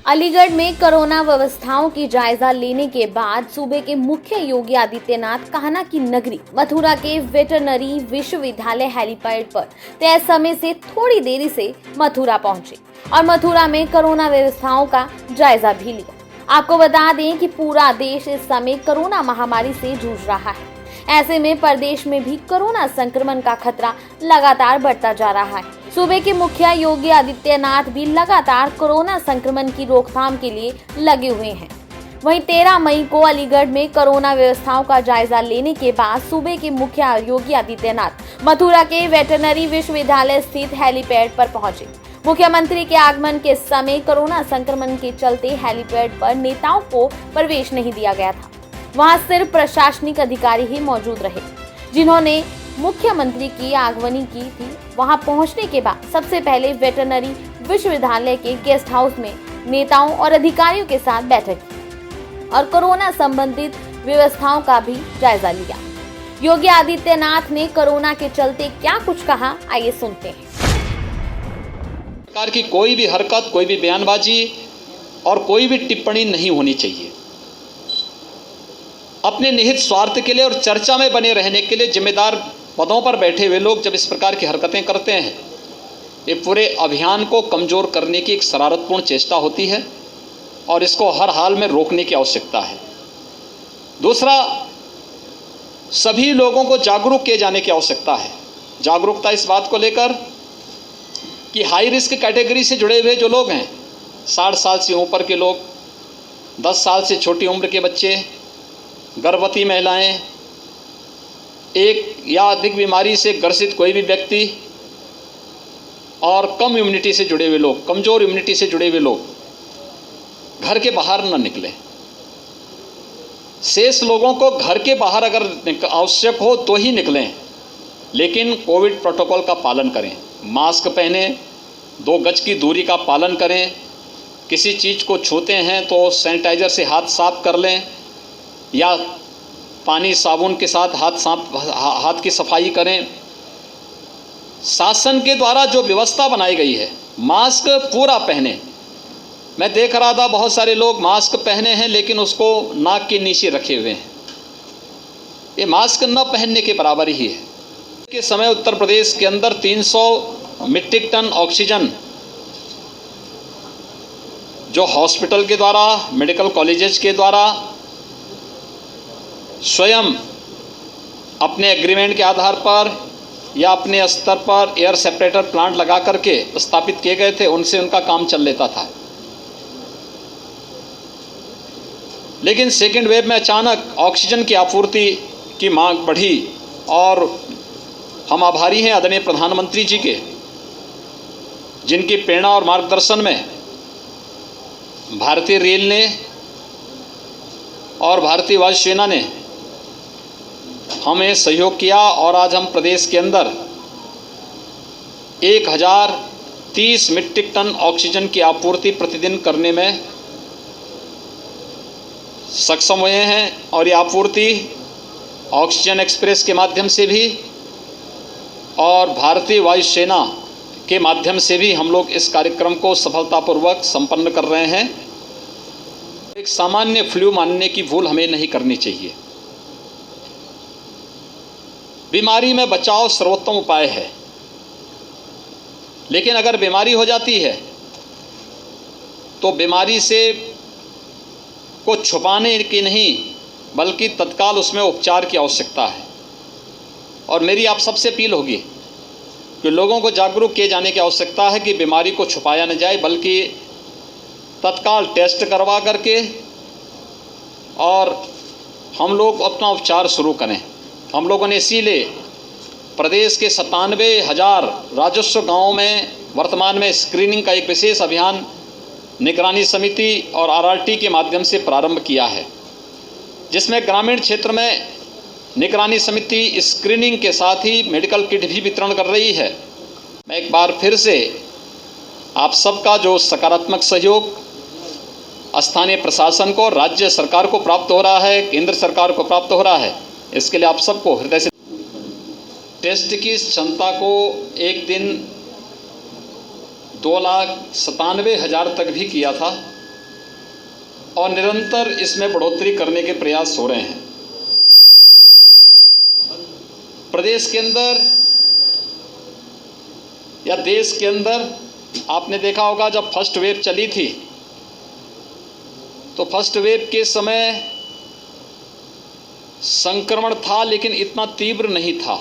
अलीगढ़ में कोरोना व्यवस्थाओं की जायजा लेने के बाद सूबे के मुख्य योगी आदित्यनाथ कान्हा की नगरी मथुरा के वेटरनरी विश्वविद्यालय हेलीपैड पर तय समय से थोड़ी देरी से मथुरा पहुंचे और मथुरा में कोरोना व्यवस्थाओं का जायजा भी लिया। आपको बता दें कि पूरा देश इस समय कोरोना महामारी से जूझ रहा है। ऐसे में प्रदेश में भी कोरोना संक्रमण का खतरा लगातार बढ़ता जा रहा है। सूबे के मुखिया योगी आदित्यनाथ भी लगातार कोरोना संक्रमण की रोकथाम के लिए लगे हुए हैं। वहीं 13 मई को अलीगढ़ में कोरोना व्यवस्थाओं का जायजा लेने के बाद सूबे के मुखिया योगी आदित्यनाथ मथुरा के वेटरनरी विश्वविद्यालय स्थित हेलीपैड पर पहुंचे। मुख्यमंत्री के आगमन के समय कोरोना संक्रमण के चलते हेलीपैड पर नेताओं को प्रवेश नहीं दिया गया था। वहां सिर्फ प्रशासनिक अधिकारी ही मौजूद रहे जिन्होंने मुख्यमंत्री की आगवानी की थी। वहां पहुंचने के बाद सबसे पहले वेटरनरी विश्वविद्यालय के गेस्ट हाउस में नेताओं और अधिकारियों के साथ बैठक की और कोरोना संबंधित व्यवस्थाओं का भी जायजा लिया। योगी आदित्यनाथ ने कोरोना के चलते क्या कुछ कहा, आइए सुनते हैं। सरकार की कोई भी हरकत, कोई भी बयानबाजी और कोई भी टिप्पणी नहीं होनी चाहिए। अपने निहित स्वार्थ के लिए और चर्चा में बने रहने के लिए जिम्मेदार पदों पर बैठे हुए लोग जब इस प्रकार की हरकतें करते हैं, ये पूरे अभियान को कमजोर करने की एक शरारतपूर्ण चेष्टा होती है और इसको हर हाल में रोकने की आवश्यकता है। दूसरा, सभी लोगों को जागरूक किए जाने की आवश्यकता है। जागरूकता इस बात को लेकर कि हाई रिस्क कैटेगरी से जुड़े हुए जो लोग हैं, 60 साल से ऊपर के लोग, 10 साल से छोटी उम्र के बच्चे, गर्भवती महिलाएं, एक या अधिक बीमारी से ग्रसित कोई भी व्यक्ति और कम इम्यूनिटी से जुड़े हुए लोग, कमज़ोर इम्यूनिटी से जुड़े हुए लोग घर के बाहर न निकलें। शेष लोगों को घर के बाहर अगर आवश्यक हो तो ही निकलें, लेकिन कोविड प्रोटोकॉल का पालन करें। मास्क पहने, 2 गज की दूरी का पालन करें। किसी चीज़ को छूते हैं तो सैनिटाइज़र से हाथ साफ कर लें या पानी साबुन के साथ हाथ की सफाई करें। शासन के द्वारा जो व्यवस्था बनाई गई है, मास्क पूरा पहने। मैं देख रहा था बहुत सारे लोग मास्क पहने हैं लेकिन उसको नाक के नीचे रखे हुए हैं। ये मास्क न पहनने के बराबर ही है। के समय उत्तर प्रदेश के अंदर 300 मीट्रिक टन ऑक्सीजन जो हॉस्पिटल के द्वारा, मेडिकल कॉलेजेस के द्वारा स्वयं अपने एग्रीमेंट के आधार पर या अपने स्तर पर एयर सेपरेटर प्लांट लगा करके स्थापित किए गए थे, उनसे उनका काम चल लेता था। लेकिन सेकेंड वेव में अचानक ऑक्सीजन की आपूर्ति की मांग बढ़ी और हम आभारी हैं आदरणीय प्रधानमंत्री जी के, जिनकी प्रेरणा और मार्गदर्शन में भारतीय रेल ने और भारतीय वायु सेना ने हमें सहयोग किया और आज हम प्रदेश के अंदर 1030 मीट्रिक टन ऑक्सीजन की आपूर्ति प्रतिदिन करने में सक्षम हुए हैं। और ये आपूर्ति ऑक्सीजन एक्सप्रेस के माध्यम से भी और भारतीय वायु सेना के माध्यम से भी हम लोग इस कार्यक्रम को सफलतापूर्वक संपन्न कर रहे हैं। एक सामान्य फ्लू मानने की भूल हमें नहीं करनी चाहिए। बीमारी में बचाव सर्वोत्तम उपाय है, लेकिन अगर बीमारी हो जाती है तो बीमारी से को छुपाने की नहीं बल्कि तत्काल उसमें उपचार की आवश्यकता है। और मेरी आप सबसे अपील होगी कि लोगों को जागरूक किए जाने की आवश्यकता है कि बीमारी को छुपाया न जाए बल्कि तत्काल टेस्ट करवा करके और हम लोग अपना उपचार शुरू करें। हम लोगों ने इसीलिए प्रदेश के 97,000 राजस्व गांवों में वर्तमान में स्क्रीनिंग का एक विशेष अभियान निगरानी समिति और आरआरटी के माध्यम से प्रारंभ किया है, जिसमें ग्रामीण क्षेत्र में निगरानी समिति स्क्रीनिंग के साथ ही मेडिकल किट भी वितरण कर रही है। मैं एक बार फिर से आप सबका जो सकारात्मक सहयोग स्थानीय प्रशासन को, राज्य सरकार को प्राप्त हो रहा है, केंद्र सरकार को प्राप्त हो रहा है, इसके लिए आप सबको हृदय से टेस्ट की क्षमता को एक दिन 2,97,000 तक भी किया था, और निरंतर इसमें बढ़ोतरी करने के प्रयास हो रहे हैं। प्रदेश के अंदर या देश के अंदर आपने देखा होगा, जब फर्स्ट वेव चली थी तो फर्स्ट वेव के समय संक्रमण था, लेकिन इतना तीव्र नहीं था।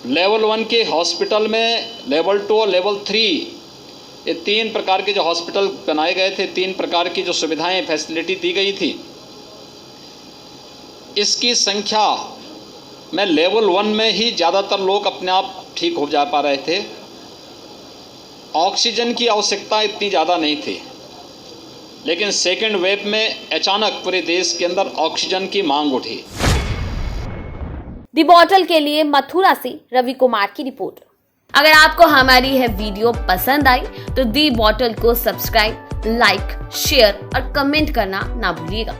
लेवल 1 के हॉस्पिटल में लेवल 2 और लेवल 3 ये 3 प्रकार के जो हॉस्पिटल बनाए गए थे, 3 प्रकार की जो सुविधाएं फैसिलिटी दी गई थी, इसकी संख्या में लेवल 1 में ही ज़्यादातर लोग अपने आप ठीक हो जा पा रहे थे। ऑक्सीजन की आवश्यकता इतनी ज़्यादा नहीं थी, लेकिन सेकेंड वेव में अचानक पूरे देश के अंदर ऑक्सीजन की मांग उठी। दी बॉटल के लिए मथुरा से रवि कुमार की रिपोर्ट। अगर आपको हमारी यह वीडियो पसंद आई तो दी बॉटल को सब्सक्राइब, लाइक, शेयर और कमेंट करना ना भूलिएगा।